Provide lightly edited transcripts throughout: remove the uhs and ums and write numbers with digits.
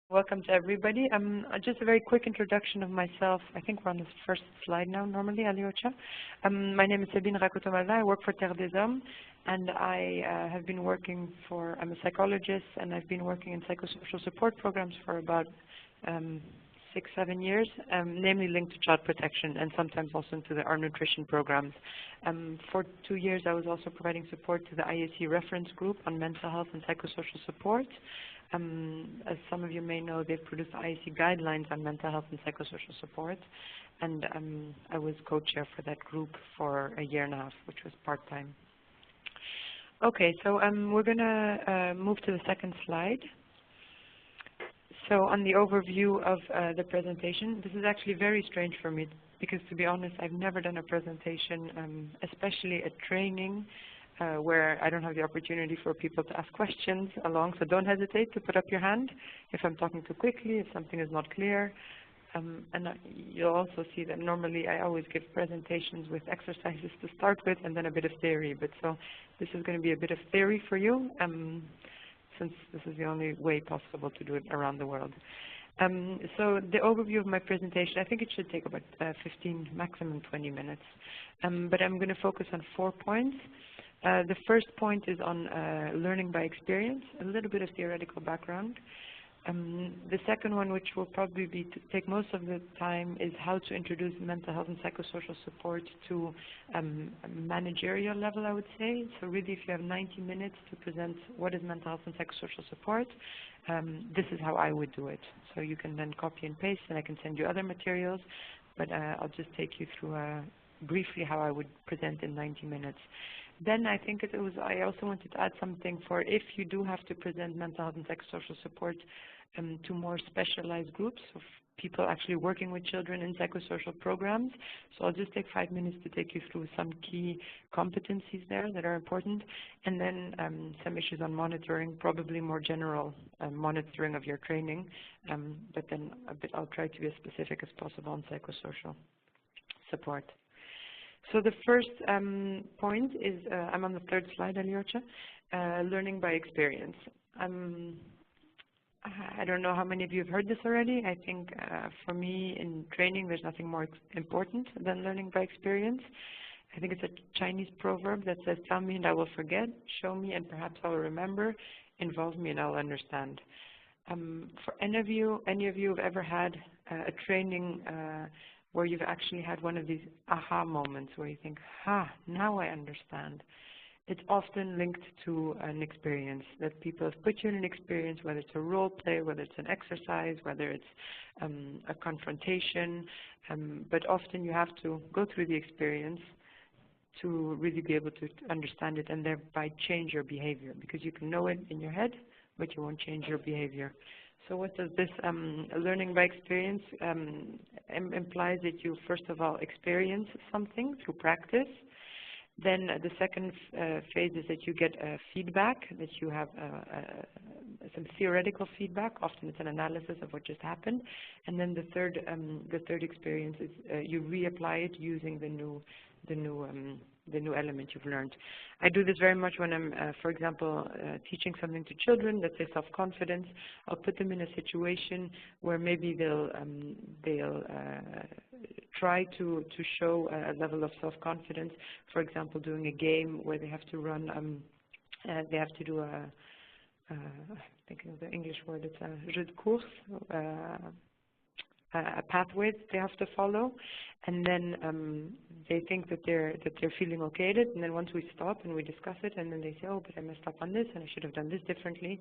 Welcome to everybody. Just a very quick introduction of myself. I think we're on the first slide now, normally, Aliocha. My name is Sabine Rakotomalala. I work for Terre des Hommes, and I have been working for, I'm a psychologist, and I've been working in psychosocial support programs for about 6-7 years, namely linked to child protection and sometimes also into our nutrition programs. For 2 years, I was also providing support to the IAC reference group on mental health and psychosocial support. As some of you may know, they've produced IAC guidelines on mental health and psychosocial support, and I was co-chair for that group for a year and a half, which was part-time. Okay, so we're going to move to the second slide. So on the overview of the presentation, this is actually very strange for me because, to be honest, I've never done a presentation, especially a training, where I don't have the opportunity for people to ask questions along, so don't hesitate to put up your hand if I'm talking too quickly, if something is not clear. And you'll also see that normally I always give presentations with exercises to start with and then a bit of theory, but so this is going to be a bit of theory for you, since this is the only way possible to do it around the world. So the overview of my presentation, I think it should take about 15, maximum 20 minutes, but I'm going to focus on 4 points. The first point is on learning by experience, a little bit of theoretical background. The second one, which will probably be to take most of the time, is how to introduce mental health and psychosocial support to a managerial level, I would say. So really, if you have 90 minutes to present what is mental health and psychosocial support, this is how I would do it. So you can then copy and paste, and I can send you other materials, but I'll just take you through briefly how I would present in 90 minutes. Then I think I also wanted to add something for if you do have to present mental health and psychosocial support to more specialized groups of people actually working with children in psychosocial programs. So I'll just take 5 minutes to take you through some key competencies there that are important, and then some issues on monitoring, probably more general monitoring of your training, but then I'll try to be as specific as possible on psychosocial support. So the first point is, I'm on the third slide, Aliocha, learning by experience. I don't know how many of you have heard this already. I think for me in training, there's nothing more important than learning by experience. I think it's a Chinese proverb that says, tell me and I will forget, show me and perhaps I will remember, involve me and I'll understand. For any of you who've ever had a training where you've actually had one of these aha moments where you think, now I understand. It's often linked to an experience that people have put you in an experience, whether it's a role play, whether it's an exercise, whether it's a confrontation, but often you have to go through the experience to really be able to understand it and thereby change your behavior, because you can know it in your head, but you won't change your behavior. So what does this learning by experience implies that you first of all experience something through practice. Then the second phase is that you get feedback, that you have some theoretical feedback. Often it's an analysis of what just happened. And then the third experience is you reapply it using the new element you've learned. I do this very much when I'm, for example, teaching something to children, let's say self-confidence. I'll put them in a situation where maybe they'll try to show a level of self-confidence. For example, doing a game where they have to run, they have to do I'm thinking of the English word, it's a jeu de course, a pathway that they have to follow, and then they think that they're feeling okay at it, and then once we stop and we discuss it, and then they say, oh, but I messed up on this, and I should have done this differently,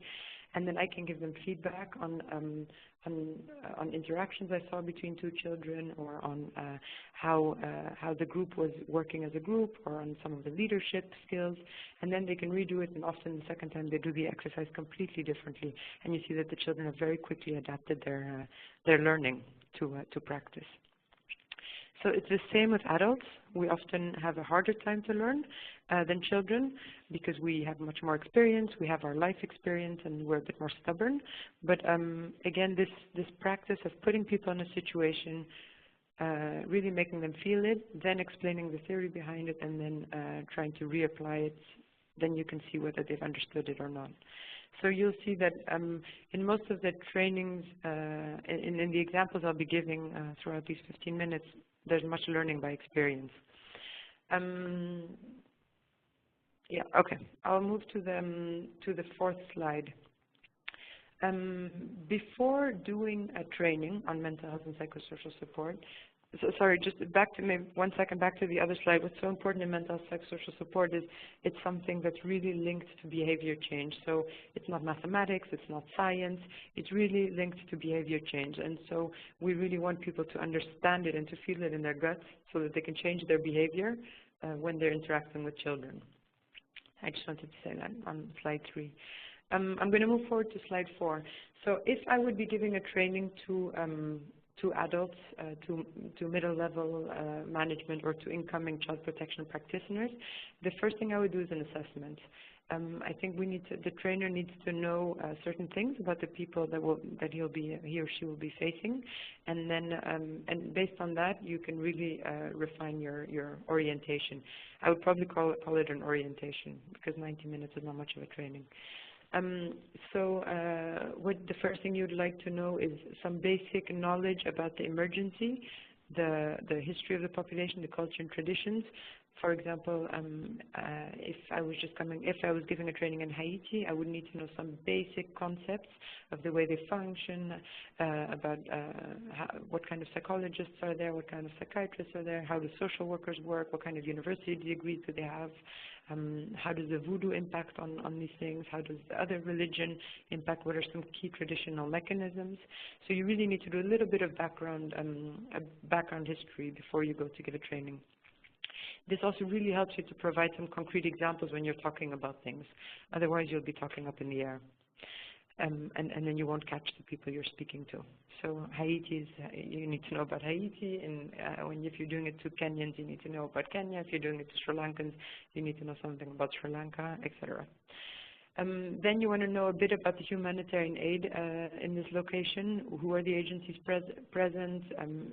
and then I can give them feedback on interactions I saw between two children, or on how the group was working as a group, or on some of the leadership skills, and then they can redo it, and often the second time they do the exercise completely differently, and you see that the children have very quickly adapted their learning to practice. So it's the same with adults. We often have a harder time to learn than children because we have much more experience, we have our life experience, and we're a bit more stubborn. But again, this practice of putting people in a situation, really making them feel it, then explaining the theory behind it, and then trying to reapply it, then you can see whether they've understood it or not. So you'll see that in most of the trainings, in the examples I'll be giving throughout these 15 minutes, there's much learning by experience. Yeah, okay. I'll move to the fourth slide. Before doing a training on mental health and psychosocial support, so sorry, just back to maybe 1 second, back to the other slide. What's so important in mental health psychosocial support is it's something that's really linked to behavior change. So it's not mathematics, it's not science, it's really linked to behavior change. And so we really want people to understand it and to feel it in their guts so that they can change their behavior when they're interacting with children. I just wanted to say that on slide 3. I'm going to move forward to slide 4. So if I would be giving a training to adults, to middle-level management, or to incoming child protection practitioners, the first thing I would do is an assessment. I think the trainer needs to know certain things about the people that he or she will be facing, and then and based on that, you can really refine your orientation. I would probably call it an orientation, because 90 minutes is not much of a training. What the first thing you'd like to know is some basic knowledge about the emergency, the history of the population, the culture and traditions. For example, if I was giving a training in Haiti, I would need to know some basic concepts of the way they function, about what kind of psychologists are there, what kind of psychiatrists are there, how do social workers work, what kind of university degrees do they have, how does the voodoo impact on these things, how does the other religion impact, what are some key traditional mechanisms. So you really need to do a little bit of background history before you go to give a training. This also really helps you to provide some concrete examples when you're talking about things. Otherwise, you'll be talking up in the air. And then you won't catch the people you're speaking to. So Haiti you need to know about Haiti, and if you're doing it to Kenyans, you need to know about Kenya. If you're doing it to Sri Lankans, you need to know something about Sri Lanka, etc. Then you want to know a bit about the humanitarian aid in this location. Who are the agencies present?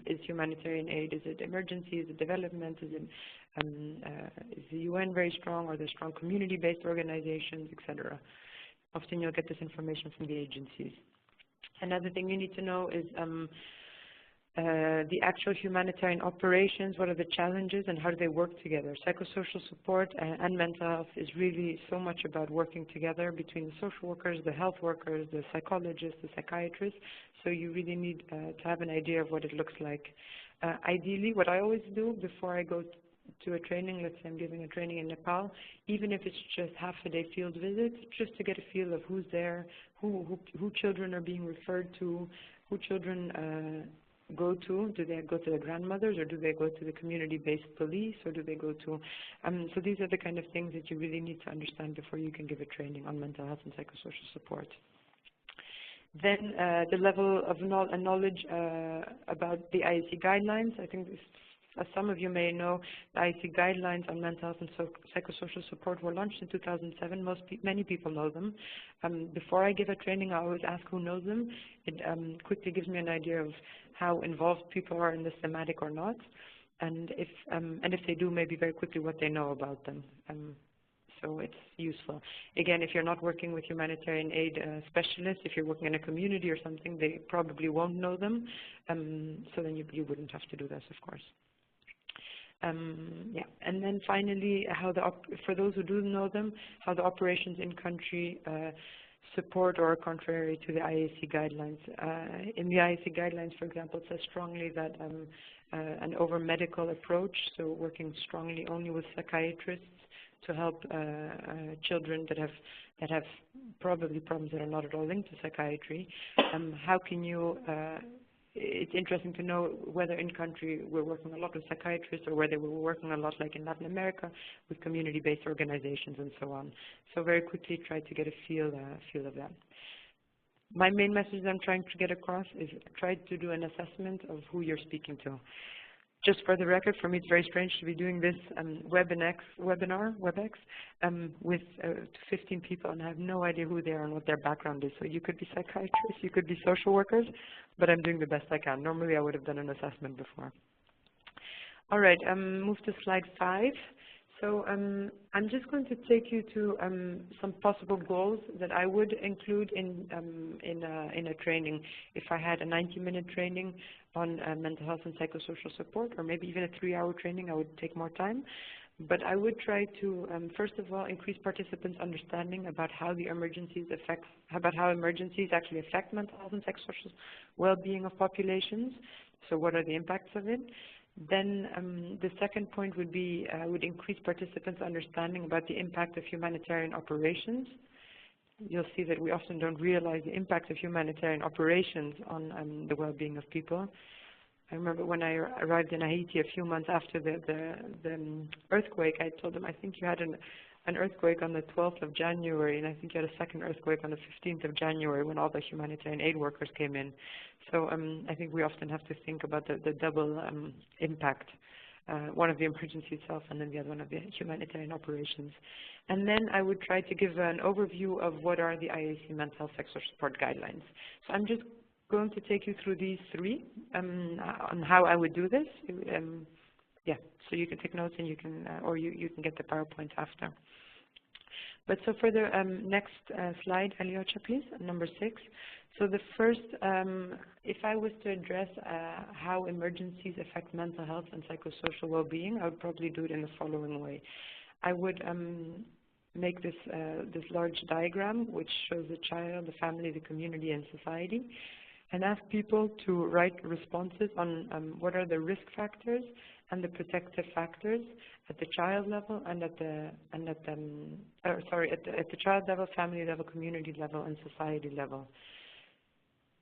Is humanitarian aid, is it emergency, is it development, is the UN very strong, or are there strong community-based organizations, etc.? Often you'll get this information from the agencies. Another thing you need to know is the actual humanitarian operations, what are the challenges and how do they work together. Psychosocial support and mental health is really so much about working together between the social workers, the health workers, the psychologists, the psychiatrists. So you really need to have an idea of what it looks like. Ideally, what I always do before I go to a training, let's say I'm giving a training in Nepal, even if it's just half a day field visit, just to get a feel of who's there, who children are being referred to, who children go to. Do they go to the grandmothers, or do they go to the community-based police, or do they go to... so these are the kind of things that you really need to understand before you can give a training on mental health and psychosocial support. Then the level of knowledge about the IAC guidelines. I think as some of you may know, the IAC guidelines on mental health and psychosocial support were launched in 2007. Many people know them. Before I give a training, I always ask who knows them. It quickly gives me an idea of how involved people are in this thematic or not, and if they do, maybe very quickly what they know about them. So it's useful. Again, if you're not working with humanitarian aid specialists, if you're working in a community or something, they probably won't know them. So then you wouldn't have to do this, of course. Yeah, and then finally, for those who do know them, how the operations in country support or are contrary to the IAC guidelines. In the IAC guidelines, for example, it says strongly that an over-medical approach, so working strongly only with psychiatrists to help children that have probably problems that are not at all linked to psychiatry. How can you it's interesting to know whether in country we're working a lot with psychiatrists, or whether we're working a lot, like in Latin America, with community-based organizations and so on. So very quickly try to get a feel of that. My main message I'm trying to get across is try to do an assessment of who you're speaking to. Just for the record, for me it's very strange to be doing this WebEx, with 15 people, and I have no idea who they are and what their background is. So you could be psychiatrists, you could be social workers, but I'm doing the best I can. Normally I would have done an assessment before. All right, move to slide 5. So I'm just going to take you to some possible goals that I would include in a training. If I had a 90-minute training on mental health and psychosocial support, or maybe even a 3-hour training, I would take more time. But I would try to, first of all, increase participants' understanding about how the emergencies actually affect mental health and psychosocial well-being of populations. So what are the impacts of it? Then the second point would be, would increase participants' understanding about the impact of humanitarian operations. You'll see that we often don't realize the impact of humanitarian operations on the well-being of people. I remember when I arrived in Haiti a few months after the earthquake, I told them, I think you had an earthquake on the 12th of January, and I think you had a second earthquake on the 15th of January when all the humanitarian aid workers came in. So I think we often have to think about the double impact, one of the emergency itself and then the other one of the humanitarian operations. And then I would try to give an overview of what are the IAC mental health psychosocial support guidelines. So I'm just going to take you through these three on how I would do this. Yeah, so you can take notes and you can, or you can get the PowerPoint after. But so for the next slide, Alyosha, please, number 6. So the first, if I was to address how emergencies affect mental health and psychosocial well-being, I would probably do it in the following way. I would make this large diagram which shows the child, the family, the community, and society, and ask people to write responses on what are the risk factors and the protective factors at the child level and at the child level, family level, community level, and society level.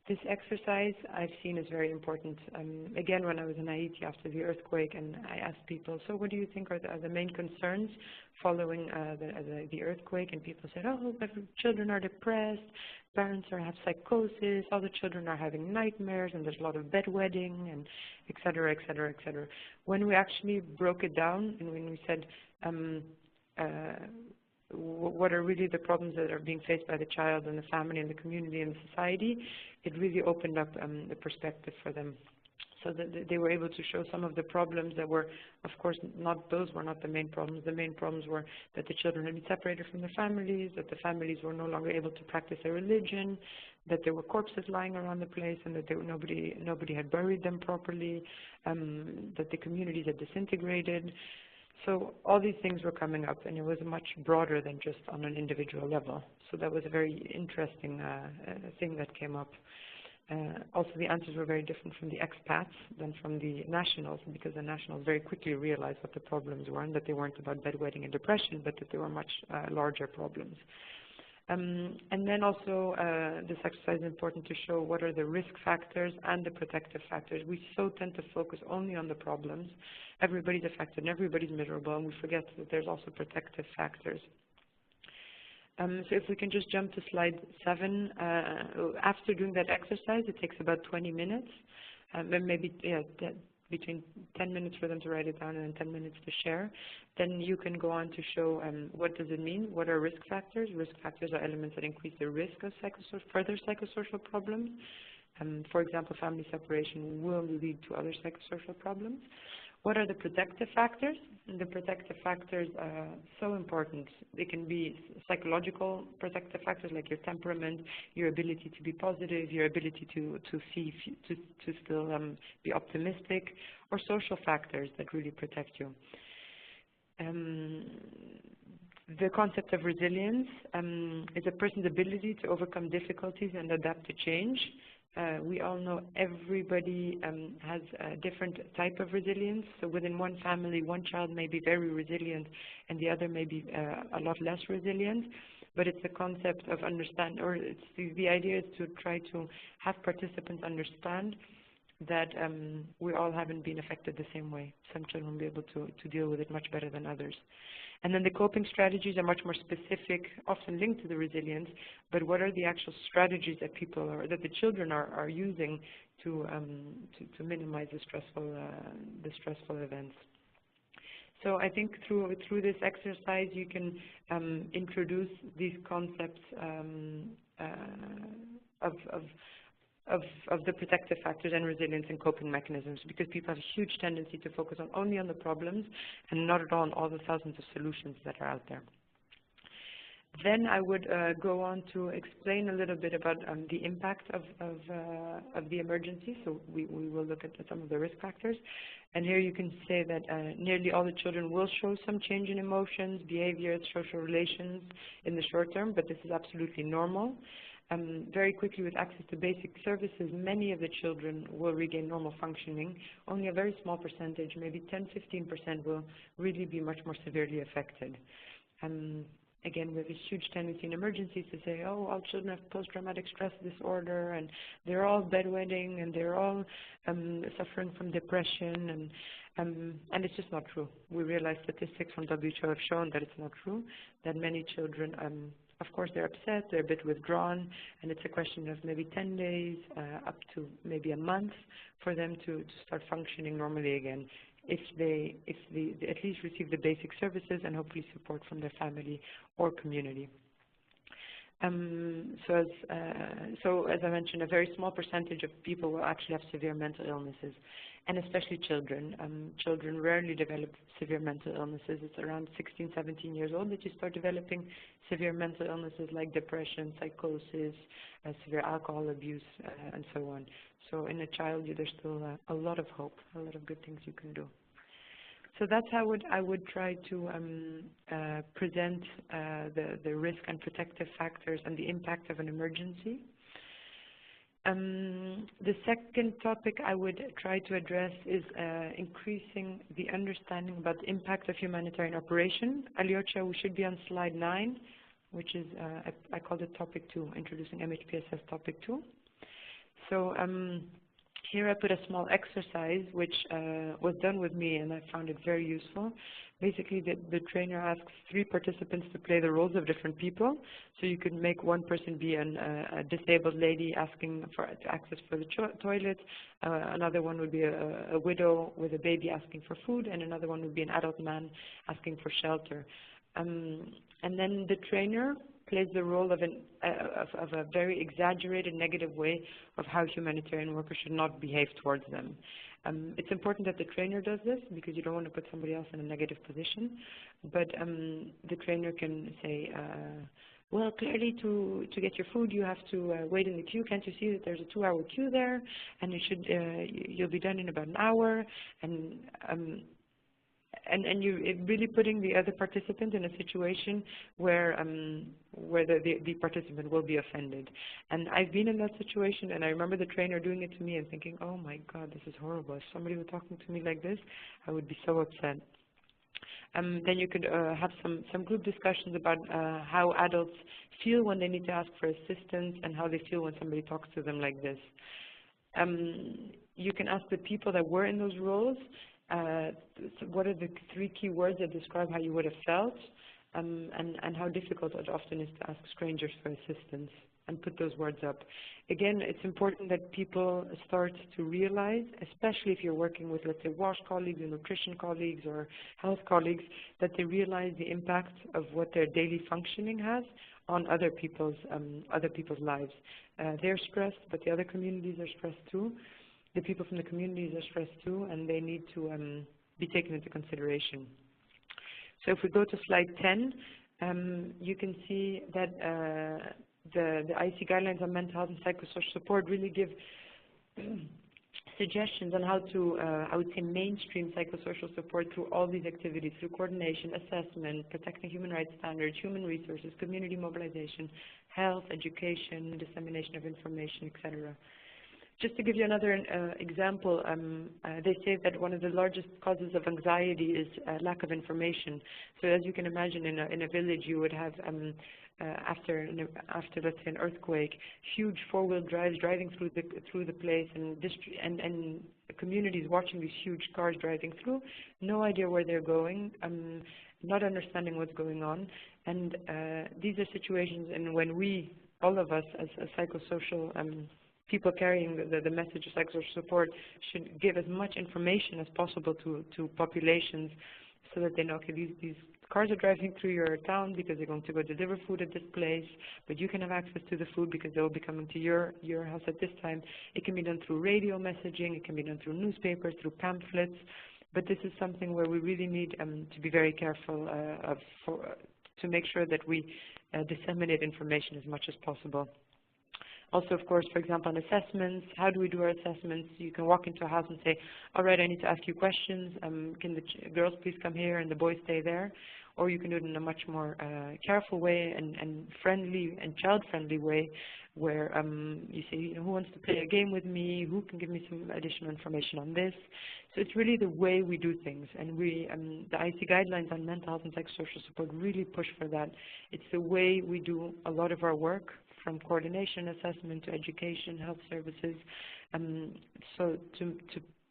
This exercise I've seen is very important. Again, when I was in Haiti after the earthquake, and I asked people, so what do you think are the main concerns following the earthquake? And people said, oh, children are depressed, parents have psychosis, all the children are having nightmares, and there's a lot of bedwetting, and et cetera, et cetera, et cetera. When we actually broke it down and when we said, what are really the problems that are being faced by the child and the family and the community and the society, it really opened up the perspective for them. So that they were able to show some of the problems that were, of course, those were not the main problems. The main problems were that the children had been separated from their families, that the families were no longer able to practice their religion, that there were corpses lying around the place and that nobody had buried them properly, that the communities had disintegrated. So all these things were coming up, and it was much broader than just on an individual level. So that was a very interesting thing that came up. Also, the answers were very different from the expats than from the nationals, because the nationals very quickly realized what the problems were, and that they weren't about bedwetting and depression, but that they were much larger problems. And then also, this exercise is important to show what are the risk factors and the protective factors. We so tend to focus only on the problems. Everybody's affected and everybody's miserable, and we forget that there's also protective factors. So if we can just jump to slide 7. After doing that exercise, it takes about 20 minutes, and maybe between 10 minutes for them to write it down and 10 minutes to share. Then you can go on to show what does it mean, what are risk factors. Risk factors are elements that increase the risk of further psychosocial problems. For example, family separation will lead to other psychosocial problems. What are the protective factors? And the protective factors are so important. They can be psychological protective factors like your temperament, your ability to be positive, your ability to still be optimistic, or social factors that really protect you. The concept of resilience is a person's ability to overcome difficulties and adapt to change. We all know everybody has a different type of resilience. So within one family, one child may be very resilient and the other may be a lot less resilient. But it's the concept of understand, or it's the idea is to try to have participants understand that we all haven't been affected the same way. Some children will be able to deal with it much better than others. And then the coping strategies are much more specific, often linked to the resilience, but what are the actual strategies that that the children are using to minimize the stressful events. So I think through this exercise you can of the protective factors and resilience and coping mechanisms, because people have a huge tendency to focus only on the problems and not at all on all the thousands of solutions that are out there. Then I would go on to explain a little bit about the impact of the emergency. So we will look at some of the risk factors. And here you can say that nearly all the children will show some change in emotions, behaviors, social relations in the short term, but this is absolutely normal. Very quickly, with access to basic services, many of the children will regain normal functioning. Only a very small percentage, maybe 10–15%, will really be much more severely affected. Again, we have this huge tendency in emergencies to say, oh, all children have post-traumatic stress disorder, and they're all bedwetting, and they're all suffering from depression, and it's just not true. We realize statistics from WHO have shown that it's not true, that many children, of course, they're upset, they're a bit withdrawn, and it's a question of maybe 10 days up to maybe a month for them to start functioning normally again, if they at least receive the basic services and hopefully support from their family or community. So as I mentioned, a very small percentage of people will actually have severe mental illnesses, and especially children. Children rarely develop severe mental illnesses. It's around 16, 17 years old that you start developing severe mental illnesses like depression, psychosis, severe alcohol abuse, and so on. So in a child, there's still a lot of hope, a lot of good things you can do. So that's how I would try to present the risk and protective factors and the impact of an emergency. The second topic I would try to address is increasing the understanding about the impact of humanitarian operation. Alyosha, we should be on slide 9, which is, I called it topic 2, introducing MHPSS topic 2. So here I put a small exercise which was done with me, and I found it very useful. Basically, the trainer asks 3 participants to play the roles of different people. So you could make one person be a disabled lady asking for access for the toilet, another one would be a widow with a baby asking for food, and another one would be an adult man asking for shelter. And then the trainer plays the role of a very exaggerated negative way of how humanitarian workers should not behave towards them. It's important that the trainer does this because you don't want to put somebody else in a negative position, but the trainer can say, well, clearly to get your food you have to wait in the queue. Can't you see that there's a 2-hour queue there, and you'll be done in about an hour, and you're really putting the other participant in a situation where the participant will be offended. And I've been in that situation, and I remember the trainer doing it to me and thinking, oh my God, this is horrible. If somebody were talking to me like this, I would be so upset. Then you could have some group discussions about how adults feel when they need to ask for assistance and how they feel when somebody talks to them like this. You can ask the people that were in those roles, what are the 3 key words that describe how you would have felt, and how difficult it often is to ask strangers for assistance, and put those words up. Again, it's important that people start to realize, especially if you're working with, let's say, wash colleagues or nutrition colleagues or health colleagues, that they realize the impact of what their daily functioning has on other people's lives. They're stressed, but the other communities are stressed too. The people from the communities are stressed too, and they need to be taken into consideration. So if we go to slide 10, you can see that the IEC guidelines on mental health and psychosocial support really give suggestions on how to, I would say, mainstream psychosocial support through all these activities, through coordination, assessment, protecting human rights standards, human resources, community mobilization, health, education, dissemination of information, etc. Just to give you another example, they say that one of the largest causes of anxiety is lack of information. So as you can imagine, in a village, you would have, after let's say an earthquake, huge 4-wheel drives driving through the place, and communities watching these huge cars driving through, no idea where they're going, not understanding what's going on, and these are situations, and when we, all of us, as psychosocial people carrying the message of psychosocial support, should give as much information as possible to populations so that they know, okay, these cars are driving through your town because they're going to go deliver food at this place, but you can have access to the food because they will be coming to your house at this time. It can be done through radio messaging, it can be done through newspapers, through pamphlets, but this is something where we really need to be very careful to make sure that we disseminate information as much as possible. Also, of course, for example, on assessments, how do we do our assessments? You can walk into a house and say, all right, I need to ask you questions. Can the girls please come here and the boys stay there? Or you can do it in a much more careful way and friendly and child-friendly way where you say, you know, who wants to play a game with me? Who can give me some additional information on this? So it's really the way we do things. And we, the IEC guidelines on mental health and psychosocial support really push for that. It's the way we do a lot of our work, from coordination, assessment, to education, health services, so to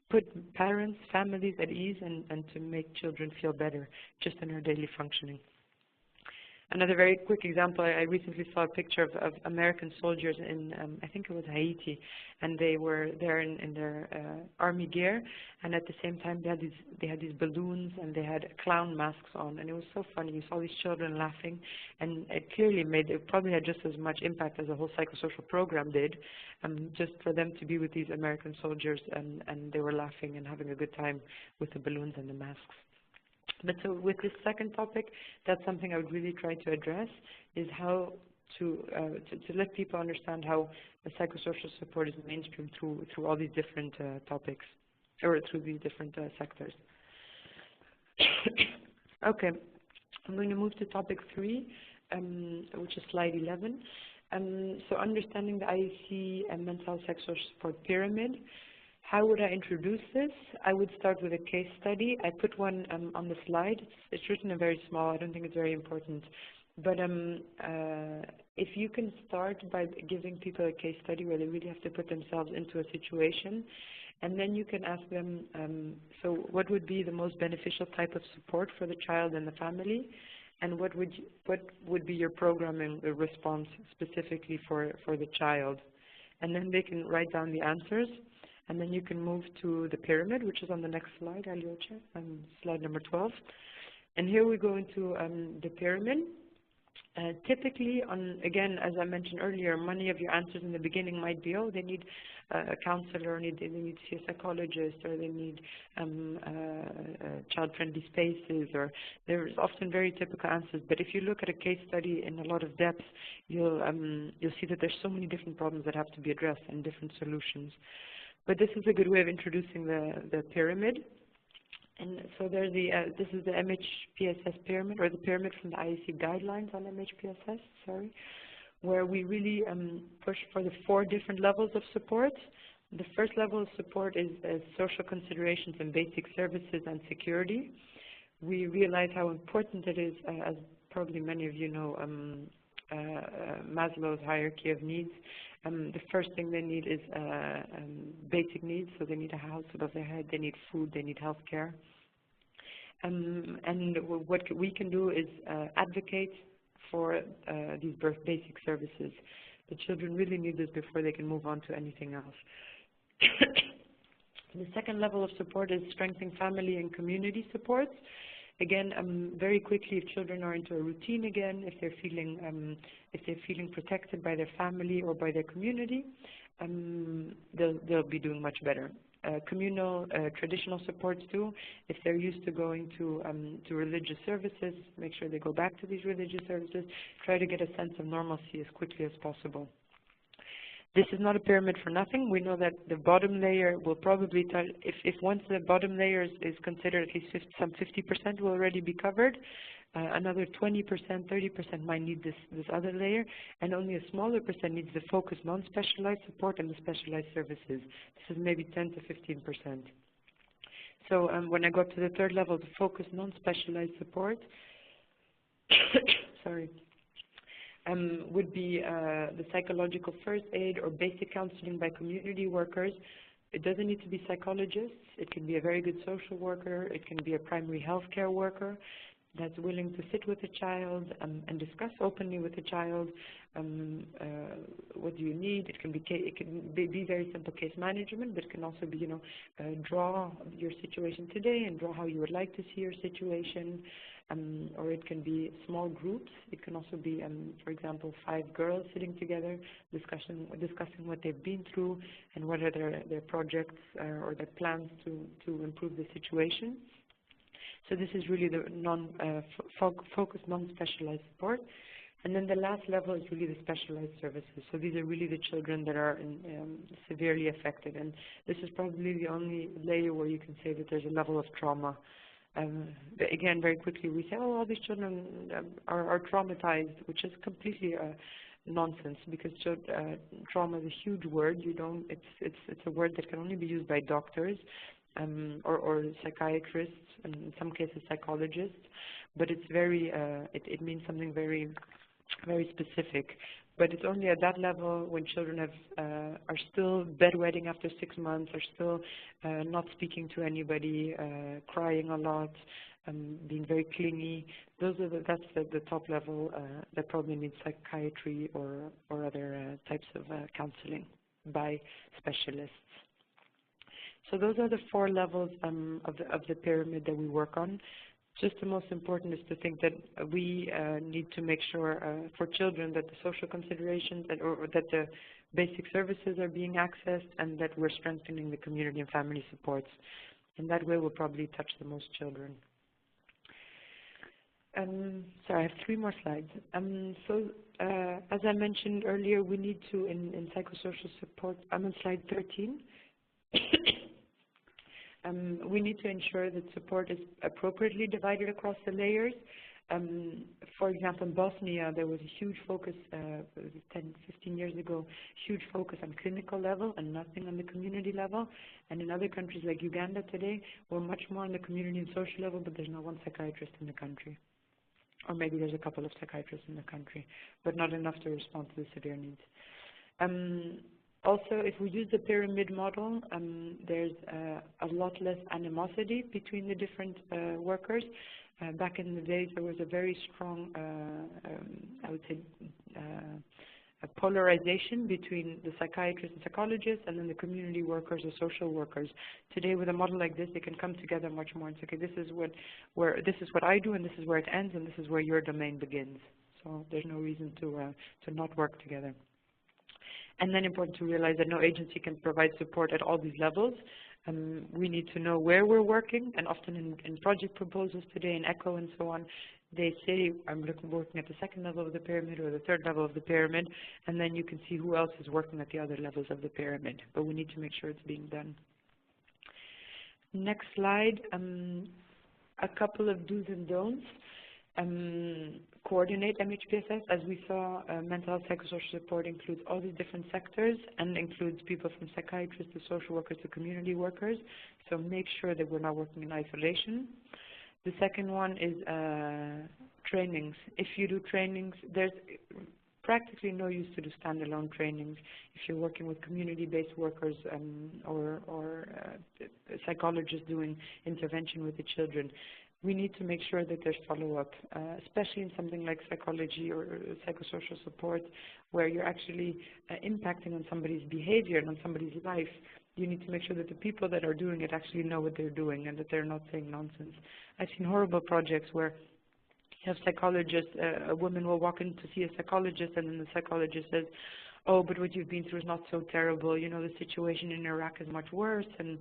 put parents, families at ease and to make children feel better just in our daily functioning. Another very quick example, I recently saw a picture of American soldiers in, I think it was Haiti, and they were there in their army gear, and at the same time they had these balloons and they had clown masks on, and it was so funny. You saw these children laughing, and it clearly it probably had just as much impact as the whole psychosocial program did, just for them to be with these American soldiers, and they were laughing and having a good time with the balloons and the masks. But so with this second topic, that's something I would really try to address, is how to let people understand how the psychosocial support is mainstream through all these different topics, or through these different sectors. Okay, I'm going to move to topic 3, which is slide 11. So understanding the IEC and mental health psychosocial support pyramid. How would I introduce this? I would start with a case study. I put one on the slide. It's written in very small. I don't think it's very important. But if you can start by giving people a case study where they really have to put themselves into a situation, and then you can ask them, so what would be the most beneficial type of support for the child and the family? And what would be your programming response specifically for the child? And then they can write down the answers. And then you can move to the pyramid, which is on the next slide, Aliocha, slide number 12. And here we go into the pyramid. Typically, again, as I mentioned earlier, many of your answers in the beginning might be, oh, they need a counselor, or they need to see a psychologist, or they need child-friendly spaces, or there's often very typical answers. But if you look at a case study in a lot of depth, you'll see that there's so many different problems that have to be addressed and different solutions. But this is a good way of introducing the pyramid. And so there's this is the MHPSS pyramid, or the pyramid from the IEC guidelines on MHPSS, sorry, where we really push for the 4 different levels of support. The first level of support is social considerations and basic services and security. We realize how important it is, as probably many of you know, Maslow's hierarchy of needs. The first thing they need is basic needs, so they need a house above their head, they need food, they need health care. And what we can do is advocate for these basic services. The children really need this before they can move on to anything else. The second level of support is strengthening family and community supports. Again, very quickly, if children are into a routine again, if they're feeling protected by their family or by their community, they'll be doing much better. Communal, traditional supports too. If they're used to going to religious services, make sure they go back to these religious services. Try to get a sense of normalcy as quickly as possible. This is not a pyramid for nothing. We know that the bottom layer will probably, if once the bottom layer is considered, at least some 50% will already be covered. Another 20%, 30% might need this other layer, and only a smaller percent needs the focused non-specialized support and the specialized services. This is maybe 10 to 15%. So when I go up to the third level, the focused non-specialized support, sorry, would be the psychological first aid or basic counseling by community workers. It doesn't need to be psychologists. It can be a very good social worker. It can be a primary health care worker that's willing to sit with the child and discuss openly with the child. What do you need? It can be very simple case management, but it can also be, draw your situation today and draw how you would like to see your situation. or it can be small groups. It can also be, for example, 5 girls sitting together, discussing what they've been through and what are their projects or their plans to improve the situation. So this is really the focused, non-specialized support. And then the last level is really the specialized services. So these are really the children that are severely affected. And this is probably the only layer where you can say that there's a level of trauma. Again, very quickly, we say, oh, all these children are traumatized, which is completely nonsense, because trauma is a huge word. It's a word that can only be used by doctors or psychiatrists, and in some cases psychologists. But it's very, it means something very, very specific. But it's only at that level when children are still bedwetting after 6 months, are still not speaking to anybody, crying a lot, being very clingy. That's the top level that probably needs psychiatry or other types of counseling by specialists. So those are the 4 levels of the pyramid that we work on. Just the most important is to think that we need to make sure for children that the social considerations or that the basic services are being accessed, and that we're strengthening the community and family supports. In that way, we'll probably touch the most children. So I have 3 more slides. As I mentioned earlier, we need to, in psychosocial support, I'm on slide 13. We need to ensure that support is appropriately divided across the layers. For example, in Bosnia, there was a huge focus, 10, 15 years ago, huge focus on clinical level and nothing on the community level. And in other countries like Uganda today, we're much more on the community and social level, but there's not one psychiatrist in the country. Or maybe there's a couple of psychiatrists in the country, but not enough to respond to the severe needs. Also, if we use the pyramid model, there's a lot less animosity between the different workers. Back in the days, there was a very strong, I would say, a polarization between the psychiatrists and psychologists, and then the community workers or social workers. Today, with a model like this, they can come together much more and say, okay, this is what I do, and this is where it ends, and this is where your domain begins. So there's no reason to not work together. And then important to realize that no agency can provide support at all these levels. We need to know where we're working, and often in project proposals today, in ECHO and so on, they say, I'm working at the 2nd level of the pyramid or the 3rd level of the pyramid, and then you can see who else is working at the other levels of the pyramid. But we need to make sure it's being done. Next slide, a couple of do's and don'ts. Coordinate MHPSS. As we saw, mental health psychosocial support includes all these different sectors and includes people from psychiatrists to social workers to community workers. So make sure that we're not working in isolation. The second one is trainings. If you do trainings, there's practically no use to do standalone trainings. If you're working with community-based workers or psychologists doing intervention with the children, we need to make sure that there's follow-up, especially in something like psychology or psychosocial support, where you're actually impacting on somebody's behavior and on somebody's life. You need to make sure that the people that are doing it actually know what they're doing and that they're not saying nonsense. I've seen horrible projects where you have psychologists, a woman will walk in to see a psychologist, and then the psychologist says, oh, but what you've been through is not so terrible. You know, the situation in Iraq is much worse, and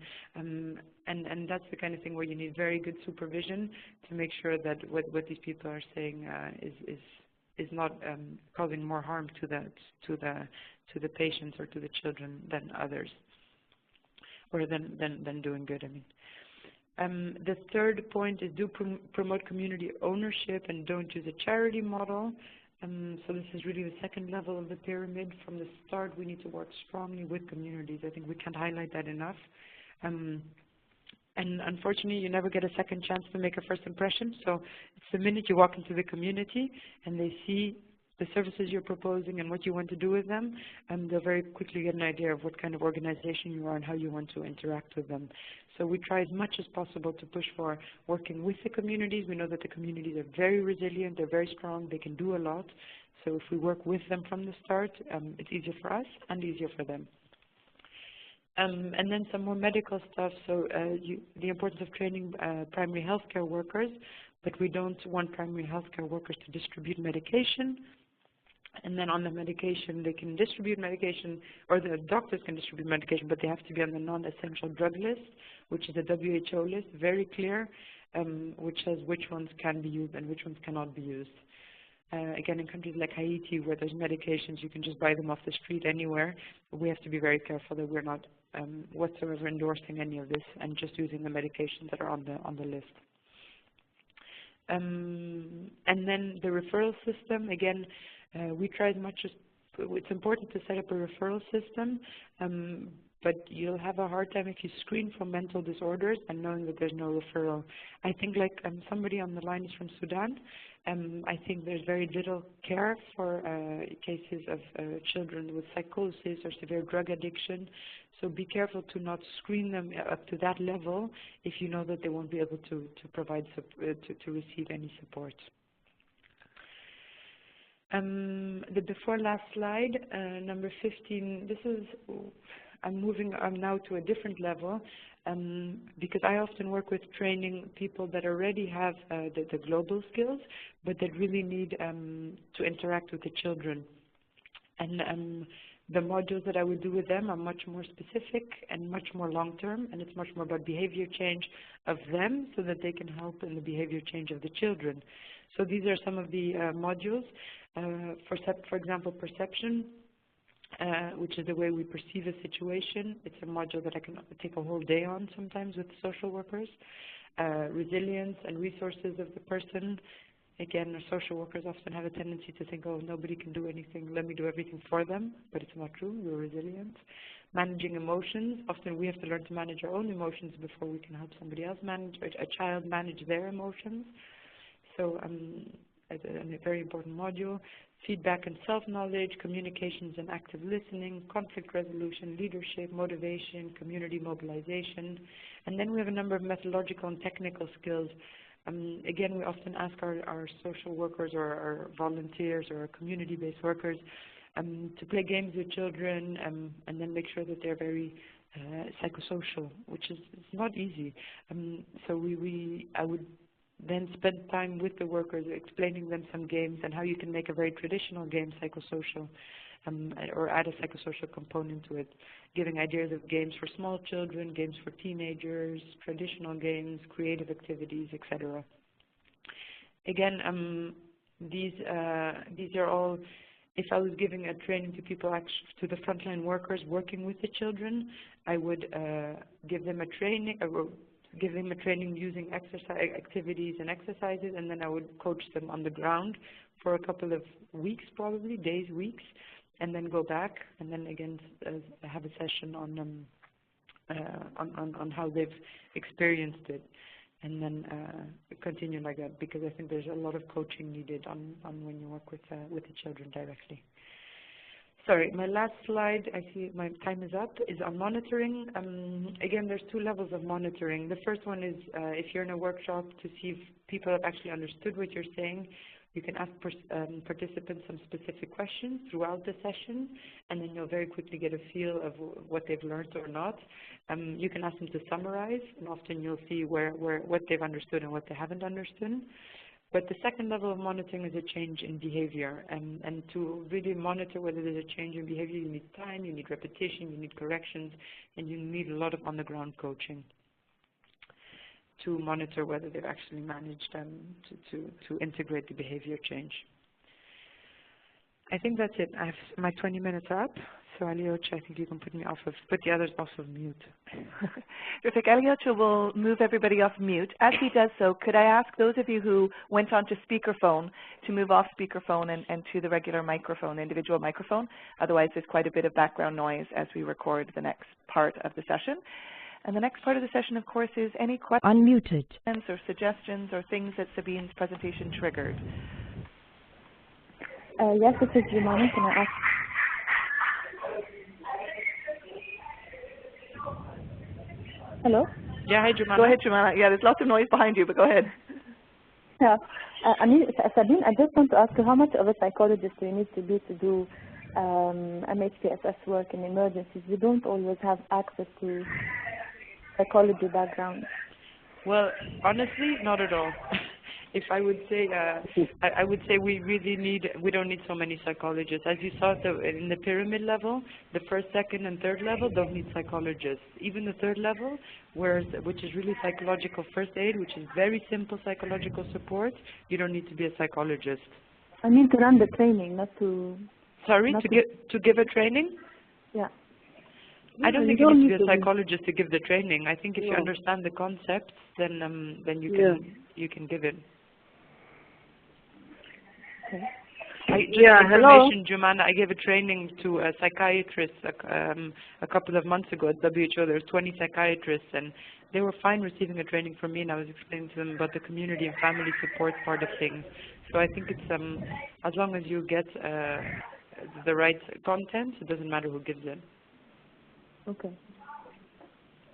that's the kind of thing where you need very good supervision to make sure that what these people are saying is not causing more harm to the patients or to the children than others, or than doing good. I mean, the third point is do promote community ownership and don't use a charity model. So this is really the 2nd level of the pyramid. From the start, we need to work strongly with communities. I think we can't highlight that enough. And unfortunately, you never get a second chance to make a first impression. So it's the minute you walk into the community and they see the services you're proposing and what you want to do with them, they'll very quickly get an idea of what kind of organization you are and how you want to interact with them. So we try as much as possible to push for working with the communities. We know that the communities are very resilient, they're very strong, they can do a lot. So if we work with them from the start, it's easier for us and easier for them. And then some more medical stuff. So the importance of training primary healthcare workers. but we don't want primary healthcare workers to distribute medication. And then on the medication, they can distribute medication, or the doctors can distribute medication, but they have to be on the non-essential drug list, which is a WHO list, very clear, which says which ones can be used and which ones cannot be used. Again, in countries like Haiti, where there's medications, you can just buy them off the street anywhere. But we have to be very careful that we're not whatsoever endorsing any of this and just using the medications that are on the list. And then the referral system, again, we try as much as, it's important to set up a referral system, but you'll have a hard time if you screen for mental disorders and knowing that there's no referral. I think like somebody on the line is from Sudan. I think there's very little care for cases of children with psychosis or severe drug addiction. So be careful to not screen them up to that level if you know that they won't be able to provide to receive any support. The before last slide, number 15. This is, I'm moving now to a different level because I often work with training people that already have the global skills, but that really need to interact with the children. And the modules that I would do with them are much more specific and much more long-term, and it's much more about behavior change of them so that they can help in the behavior change of the children. So these are some of the modules. For example, perception, which is the way we perceive a situation. It's a module that I can take a whole day on sometimes with social workers. Resilience and resources of the person. Again, our social workers often have a tendency to think, oh, nobody can do anything, let me do everything for them, but it's not true, we're resilient. Managing emotions, often we have to learn to manage our own emotions before we can help somebody else manage, a child manage their emotions. So a very important module. Feedback and self-knowledge, communications and active listening, conflict resolution, leadership, motivation, community mobilization. And then we have a number of methodological and technical skills. Again, we often ask our social workers or our volunteers or our community-based workers to play games with children and then make sure that they're very psychosocial, which is not easy. So I would then spend time with the workers explaining them some games and how you can make a very traditional game psychosocial or add a psychosocial component to it, giving ideas of games for small children, games for teenagers, traditional games, creative activities, etc. Again, these are all, if I was giving a training to people, to the frontline workers working with the children, I would give them a training, using exercise activities and exercises, and then I would coach them on the ground for a couple of weeks, probably days, weeks, and then go back and then again have a session on how they've experienced it, and then continue like that, because I think there's a lot of coaching needed on when you work with the children directly. Sorry, my last slide, I see my time is up, is on monitoring. Again, there's two levels of monitoring. The first one is if you're in a workshop to see if people have actually understood what you're saying, you can ask participants some specific questions throughout the session, and then you'll very quickly get a feel of what they've learned or not. You can ask them to summarize, and often you'll see what they've understood and what they haven't understood. But the second level of monitoring is a change in behavior, and to really monitor whether there's a change in behavior, you need time, you need repetition, you need corrections, and you need a lot of on-the-ground coaching to monitor whether they've actually managed to integrate the behavior change. I think that's it. My 20 minutes are up. So Aliocha, I think you can put the others off of mute. Terrific. Aliocha will move everybody off mute. As he does so, could I ask those of you who went on to speakerphone to move off speakerphone and to the regular microphone, individual microphone? Otherwise, there's quite a bit of background noise as we record the next part of the session. And the next part of the session, of course, is any questions unmuted or suggestions or things that Sabine's presentation triggered. Yes, this is Jumana. Can I ask? Hello? Yeah, hi, Jumana. Go ahead, Jumana. Yeah, there's lots of noise behind you, but go ahead. Yeah. Sabine, I just want to ask you, how much of a psychologist do you need to be to do MHPSS work in emergencies? We don't always have access to psychology background. Well, honestly, not at all. if I would say, I would say we don't need so many psychologists. As you saw in the pyramid level, the first, second, and third level don't need psychologists. Even the third level, which is really psychological first aid, which is very simple psychological support, you don't need to be a psychologist. I mean to run the training, not to... Sorry, to give a training? Yeah. I don't think you need to be a psychologist to give the training. I think if you understand the concepts, then you can give it. Okay. Hello, Jumana. I gave a training to a psychiatrist a couple of months ago at WHO. There were 20 psychiatrists, and they were fine receiving a training from me, and I was explaining to them about the community and family support part of things. So I think it's as long as you get the right content, it doesn't matter who gives it. Okay.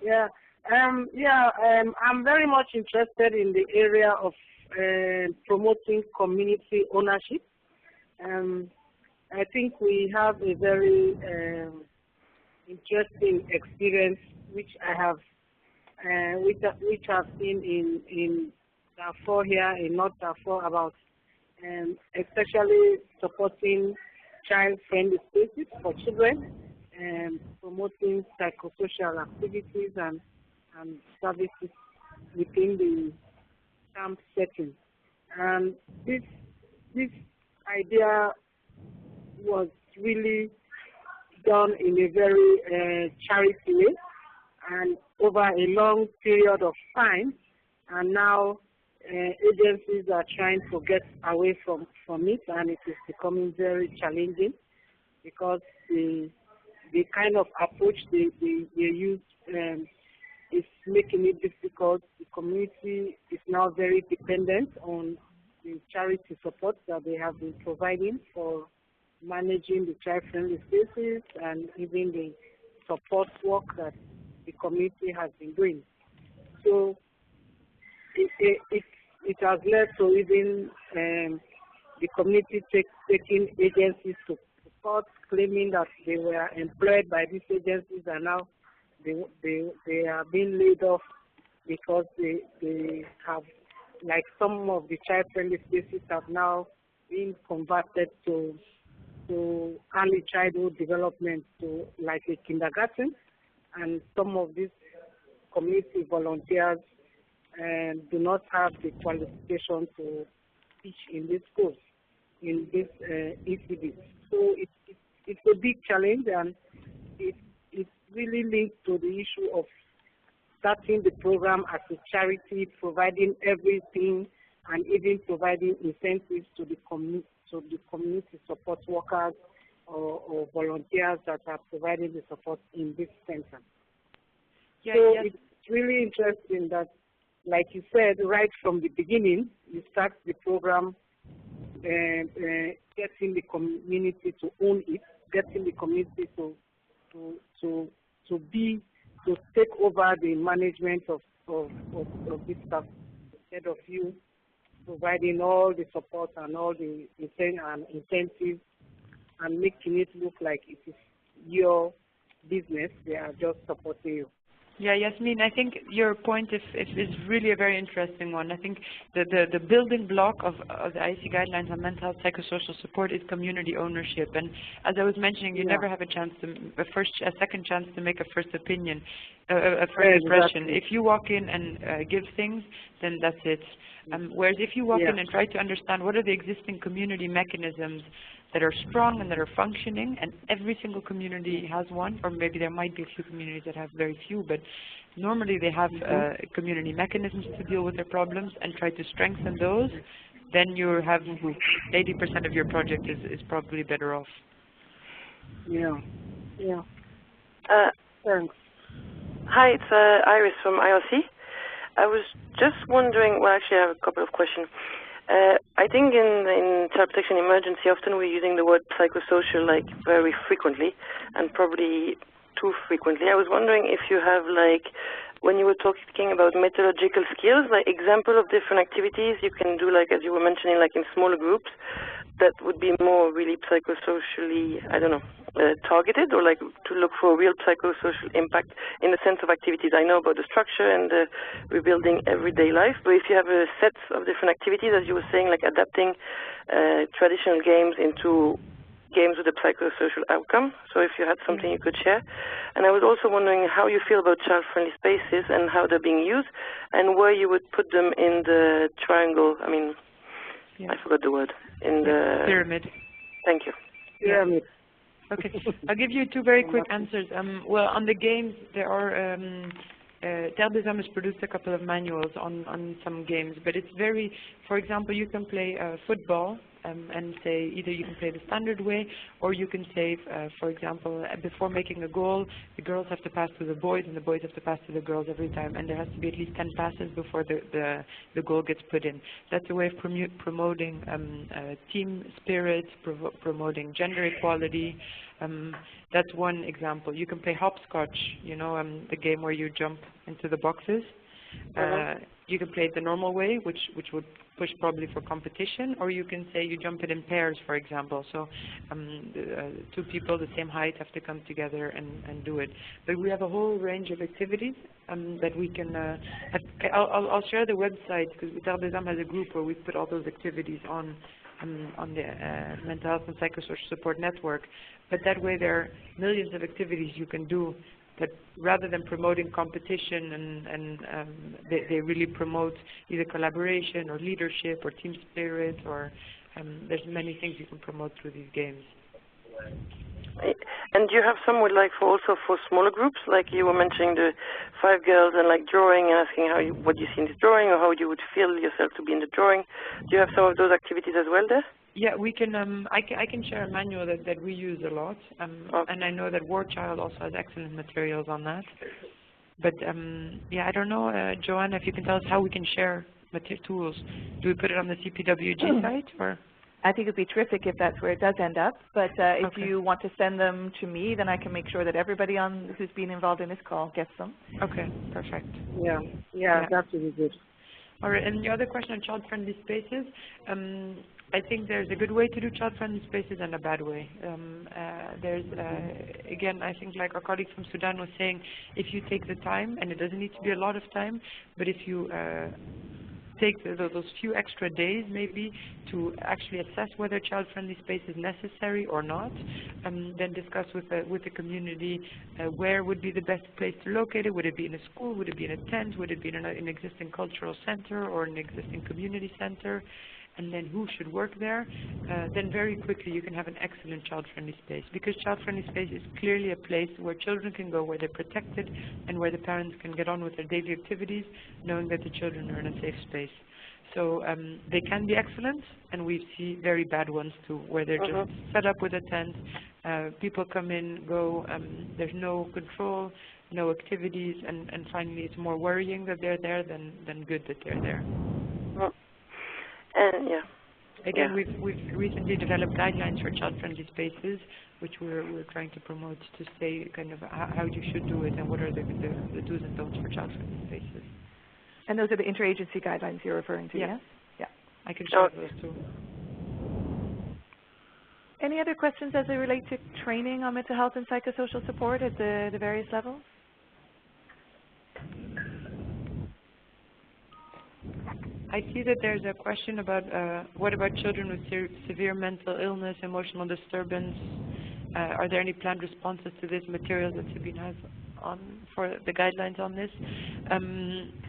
Yeah. I'm very much interested in the area of promoting community ownership. I think we have a very interesting experience, which I have, which I've seen in Darfur here in North Darfur about, especially supporting child-friendly spaces for children, and promoting psychosocial activities and services within the camp setting. And this idea was really done in a very charity way and over a long period of time. And now agencies are trying to get away from it, and it is becoming very challenging because the kind of approach they use is making it difficult. The community is now very dependent on the charity support that they have been providing for managing the child-friendly spaces and even the support work that the community has been doing. So it has led to even the community taking agencies to court, claiming that they were employed by these agencies and now they are being laid off because they have, like some of the child-friendly spaces have now been converted to early childhood development, to like a kindergarten, and some of these community volunteers do not have the qualification to teach in these schools, in these ECDs. So it's a big challenge, and it's really linked to the issue of starting the program as a charity, providing everything, and even providing incentives to the community support workers or volunteers that are providing the support in this center. It's really interesting that, like you said, right from the beginning, you start the program getting the community to own it, getting the community to take over the management of this stuff, instead of you providing all the support and all the incentives and making it look like it is your business. They are just supporting you. Yeah, Yasmin, I think your point is really a very interesting one. I think the building block of the IEC guidelines on mental health psychosocial support is community ownership. And as I was mentioning, you never have a second chance to make a first opinion, a first impression. If you walk in and give things, then that's it. Whereas if you walk in and try to understand what are the existing community mechanisms that are strong and that are functioning, and every single community has one, or maybe there might be a few communities that have very few, but normally they have community mechanisms to deal with their problems, and try to strengthen those, then you have 80% of your project is probably better off. Yeah. Thanks. Hi, it's Iris from IRC. I was just wondering, well, actually I have a couple of questions. I think in child protection emergency, often we're using the word psychosocial like very frequently, and probably too frequently. I was wondering if you have, like, when you were talking about methodological skills, like example of different activities you can do, like as you were mentioning, like in smaller groups, that would be more really psychosocially, I don't know, targeted, or like to look for real psychosocial impact in the sense of activities? I know about the structure and the rebuilding everyday life, but if you have a set of different activities, as you were saying, like adapting traditional games into games with a psychosocial outcome. So if you had something you could share. And I was also wondering how you feel about child-friendly spaces and how they're being used, and where you would put them in the triangle. I mean, I forgot the word. In the pyramid. Thank you. Pyramid. Okay, I'll give you two very quick answers. Well, on the games, there are Terre des Hommes has produced a couple of manuals on some games, but it's very, for example, you can play football and say either you can play the standard way, or you can say, for example, before making a goal, the girls have to pass to the boys and the boys have to pass to the girls every time, and there has to be at least 10 passes before the goal gets put in. That's a way of promoting team spirit, promoting gender equality. That's one example. You can play hopscotch, you know, the game where you jump into the boxes. You can play it the normal way, which would push probably for competition, or you can say you jump it in pairs, for example. So two people the same height have to come together and do it. But we have a whole range of activities that we can. I'll share the website, because Terre des Hommes has a group where we put all those activities on the Mental Health and Psychosocial Support Network. But that way there are millions of activities you can do that, rather than promoting competition, and they really promote either collaboration or leadership or team spirit, or there's many things you can promote through these games. And do you have some like also for smaller groups, like you were mentioning the 5 girls and like drawing and asking what you see in this drawing, or how you would feel yourself to be in the drawing? Do you have some of those activities as well there? Yeah, we can. I can share a manual that we use a lot, and I know that War Child also has excellent materials on that. But yeah, I don't know, Joanna, if you can tell us how we can share tools. Do we put it on the CPWG site, or? I think it'd be terrific if that's where it does end up. But if you want to send them to me, then I can make sure that everybody who's been involved in this call gets them. Okay, perfect. Yeah, that would be good. All right, and the other question on child-friendly spaces, I think there's a good way to do child-friendly spaces and a bad way. There's, again, I think like our colleague from Sudan was saying, if you take the time, and it doesn't need to be a lot of time, but if you take those few extra days maybe to actually assess whether child-friendly space is necessary or not, then discuss with the community where would be the best place to locate it. Would it be in a school? Would it be in a tent? Would it be in an existing cultural center or an existing community center? And then who should work there? Then very quickly you can have an excellent child-friendly space, because child-friendly space is clearly a place where children can go, where they're protected, and where the parents can get on with their daily activities, knowing that the children are in a safe space. So they can be excellent, and we see very bad ones too, where they're just set up with a tent, people come in, go, there's no control, no activities, and finally it's more worrying that they're there than good that they're there. And again, we've recently developed guidelines for child-friendly spaces, which we're trying to promote, to say kind of how you should do it and what are the do's and don'ts for child-friendly spaces. And those are the interagency guidelines you're referring to, yes? Yeah. I can share those too. Any other questions as they relate to training on mental health and psychosocial support at the various levels? I see that there's a question about what about children with severe mental illness, emotional disturbance? Are there any planned responses to this material that Sabine has on for the guidelines on this?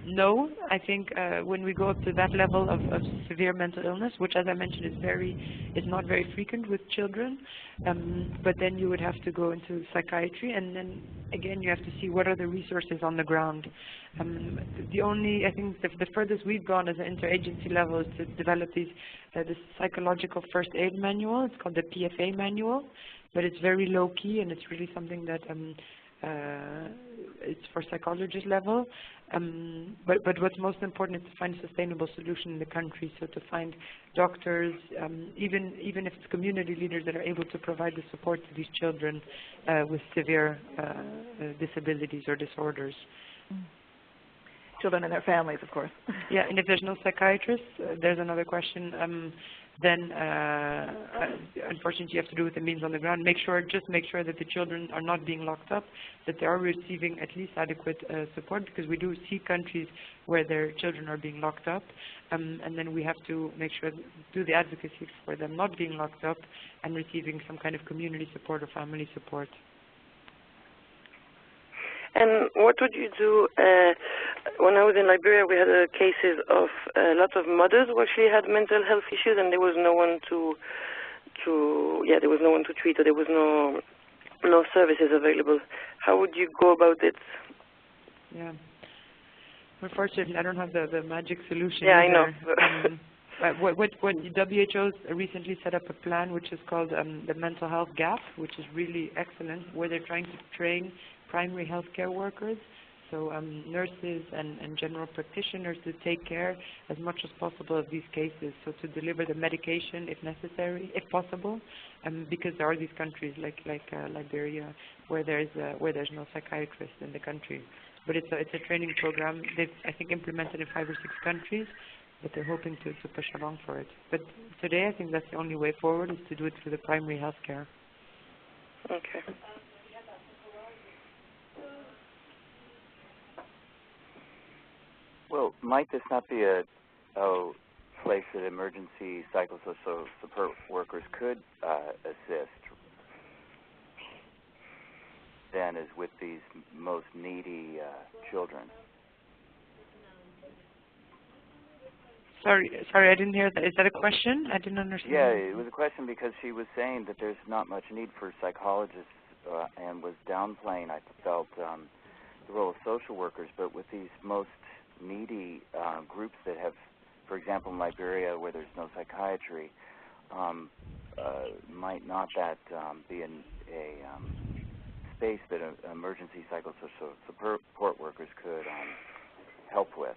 No, I think when we go up to that level of severe mental illness, which as I mentioned is not very frequent with children, but then you would have to go into psychiatry, and then again you have to see what are the resources on the ground. I think the furthest we've gone as an interagency level is to develop this psychological first aid manual. It's called the PFA manual, but it's very low key, and it's really something that it's for psychologist level. But what's most important is to find a sustainable solution in the country. So to find doctors, even if it's community leaders that are able to provide the support to these children with severe disabilities or disorders. children and their families, of course. Yeah, and if there's no psychiatrist, there's another question. Then, unfortunately, you have to do with the means on the ground. Just make sure that the children are not being locked up, that they are receiving at least adequate support, because we do see countries where their children are being locked up, and then we have to make sure, do the advocacy for them not being locked up and receiving some kind of community support or family support. And what would you do? When I was in Liberia, we had cases of lots of mothers who actually had mental health issues, and there was no one to treat, or there was no services available. How would you go about it? Yeah. Unfortunately, I don't have the magic solution. Yeah, either. I know. What WHO recently set up a plan which is called the Mental Health Gap, which is really excellent, where they're trying to train primary healthcare workers, so nurses and general practitioners, to take care as much as possible of these cases, so to deliver the medication if necessary, if possible, because there are these countries like Liberia where there's no psychiatrist in the country. But it's a training program. They've, I think, implemented in 5 or 6 countries, but they're hoping to push along for it. But today, I think that's the only way forward, is to do it through the primary health care. Okay. Well, might this not be a place that emergency psychosocial support workers could assist, then, is with these most needy children? Sorry, I didn't hear that. Is that a question? I didn't understand. Yeah, it was a question because she was saying that there's not much need for psychologists and was downplaying, I felt, the role of social workers. But with these most needy groups that have, for example, in Liberia, where there's no psychiatry, might not that be a space that emergency psychosocial support workers could help with?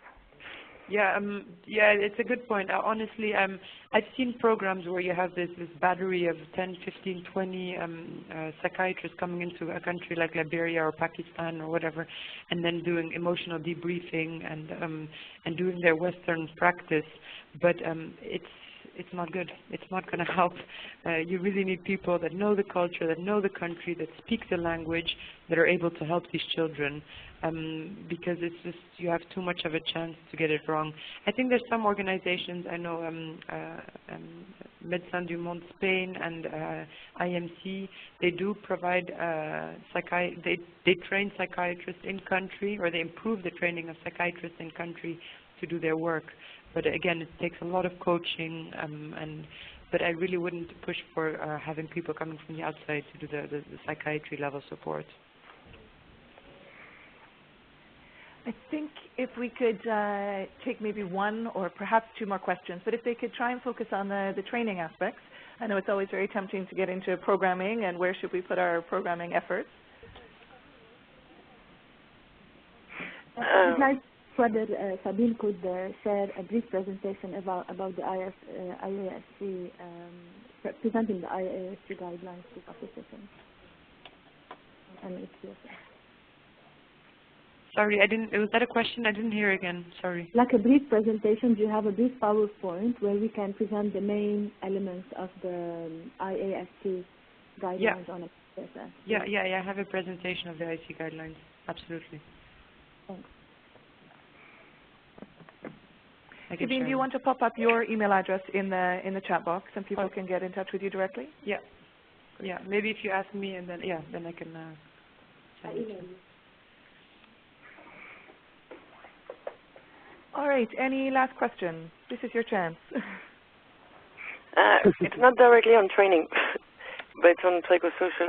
Yeah, it's a good point. Honestly, I've seen programs where you have this battery of 10, 15, 20 psychiatrists coming into a country like Liberia or Pakistan or whatever, and then doing emotional debriefing and doing their Western practice. But it's not good. It's not going to help. You really need people that know the culture, that know the country, that speak the language, that are able to help these children, because it's just, you have too much of a chance to get it wrong. I think there's some organizations, I know Médecins du Monde Spain and IMC, they do provide, they train psychiatrists in country, or they improve the training of psychiatrists in country to do their work. But again, it takes a lot of coaching, but I really wouldn't push for having people coming from the outside to do the psychiatry level support. I think if we could take maybe 1 or perhaps 2 more questions, but if they could try and focus on the training aspects. I know it's always very tempting to get into programming and where should we put our programming efforts. I'd like whether Sabine could share a brief presentation about the IASC, presenting the IASC guidelines to participants. Sorry, was that a question? I didn't hear again, sorry. Like a brief presentation, do you have a brief PowerPoint where we can present the main elements of the IASC guidelines on MHPSS? Yeah, I have a presentation of the IASC guidelines, absolutely. Thanks. Sabine, do you want to pop up your email address in the chat box and people can get in touch with you directly? Yeah. Maybe if you ask me, and then then I can send it. All right. Any last questions? This is your chance. It's not directly on training, but it's on psychosocial.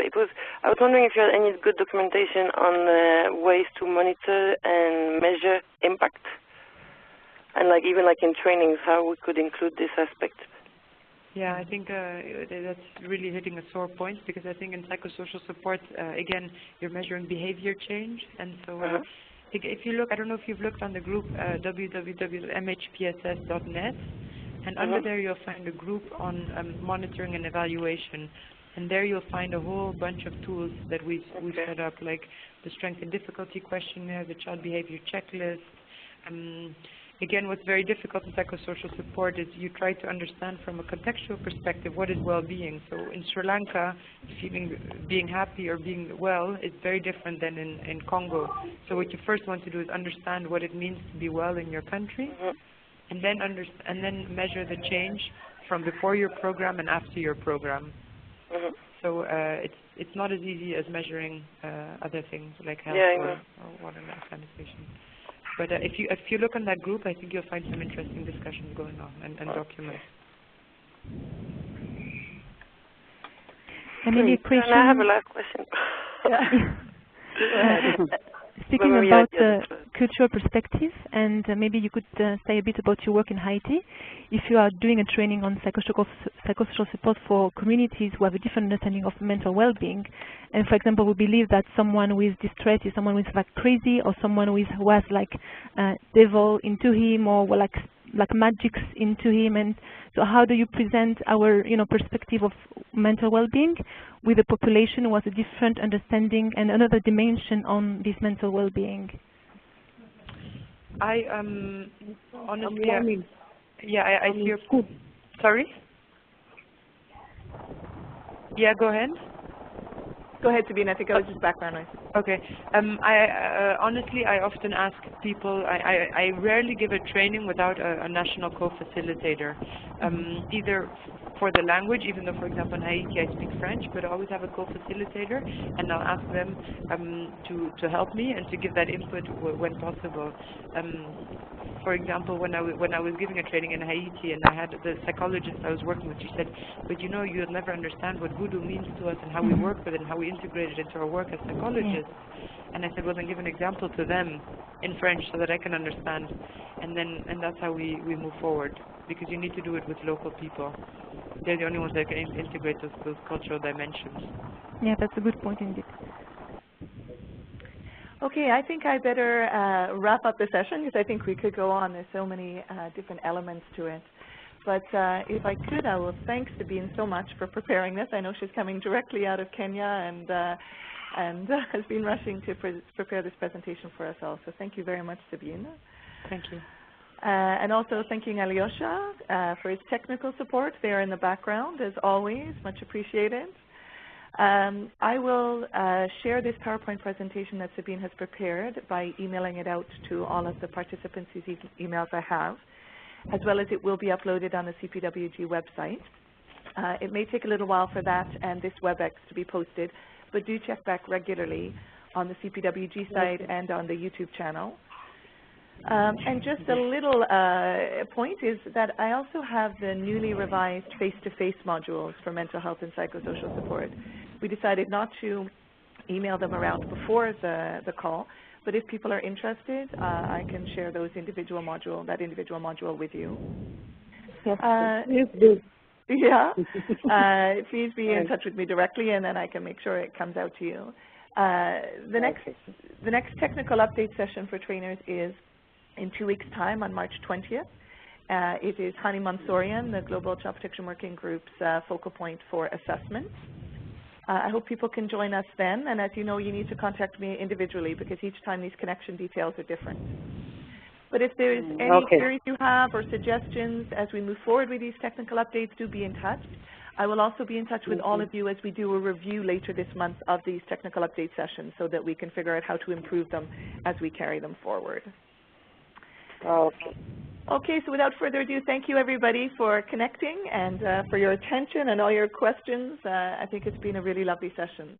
I was wondering if you had any good documentation on ways to monitor and measure impact. And even in trainings, how we could include this aspect. Yeah, I think that's really hitting a sore point, because I think in psychosocial support, again, you're measuring behavior change. And so if you look, I don't know if you've looked on the group www.mhpss.net, and under there you'll find a group on monitoring and evaluation. And there you'll find a whole bunch of tools that we've set up, like the strength and difficulty questionnaire, the child behavior checklist, Again, what's very difficult in psychosocial support is you try to understand from a contextual perspective what is well-being. So in Sri Lanka, being happy or being well is very different than in Congo. So what you first want to do is understand what it means to be well in your country, and then measure the change from before your program and after your program. So it's not as easy as measuring other things like health or water sanitation. But if you look on that group, I think you'll find some interesting discussions going on and documents. And maybe a question. I have a last question. Speaking about cultural perspective, and maybe you could say a bit about your work in Haiti. If you are doing a training on psychosocial support for communities who have a different understanding of mental well-being, and for example, we believe that someone with distress is someone who is like crazy, or someone who has like devil into him, or like magics into him, and so how do you present our perspective of mental well-being with a population who has a different understanding and another dimension on this mental well-being? I honestly, I hear. Sorry. Yeah, go ahead. Go ahead, Sabine. I think I was just background noise. Okay. Honestly, I often ask people, I rarely give a training without a national co-facilitator, either for the language, even though, for example, in Haiti I speak French, but I always have a co-facilitator, and I'll ask them to help me and to give that input when possible. For example, when I was giving a training in Haiti, and I had the psychologist I was working with, she said, but you'll never understand what voodoo means to us and how we work with it and how we integrate it into our work as psychologists. And I said, well, then give an example to them in French so that I can understand. And that's how we move forward, because you need to do it with local people. They're the only ones that can integrate those cultural dimensions. Yeah, that's a good point indeed. Okay, I think I better wrap up the session, because I think we could go on. There's so many different elements to it. But if I could, I will thank Sabine so much for preparing this. I know she's coming directly out of Kenya and has been rushing to prepare this presentation for us all. So thank you very much, Sabine. Thank you. And also thanking Alyosha for his technical support there in the background, as always, much appreciated. I will share this PowerPoint presentation that Sabine has prepared by emailing it out to all of the participants whose emails I have, as well as it will be uploaded on the CPWG website. It may take a little while for that and this WebEx to be posted, but do check back regularly on the CPWG site and on the YouTube channel. And just a little point is that I also have the newly revised face-to-face modules for mental health and psychosocial support. We decided not to email them around before the call, but if people are interested, I can share that individual module with you. Yes, please. Yeah. Please be in touch with me directly, and then I can make sure it comes out to you. The next technical update session for trainers is in 2 weeks' time on March 20th. It is Hani Mansourian, the Global Child Protection Working Group's focal point for assessment. I hope people can join us then, and as you know, you need to contact me individually because each time these connection details are different. But if there's any queries you have or suggestions as we move forward with these technical updates, do be in touch. I will also be in touch with all of you as we do a review later this month of these technical update sessions so that we can figure out how to improve them as we carry them forward. Okay, so without further ado, thank you everybody for connecting and for your attention and all your questions. I think it's been a really lovely session.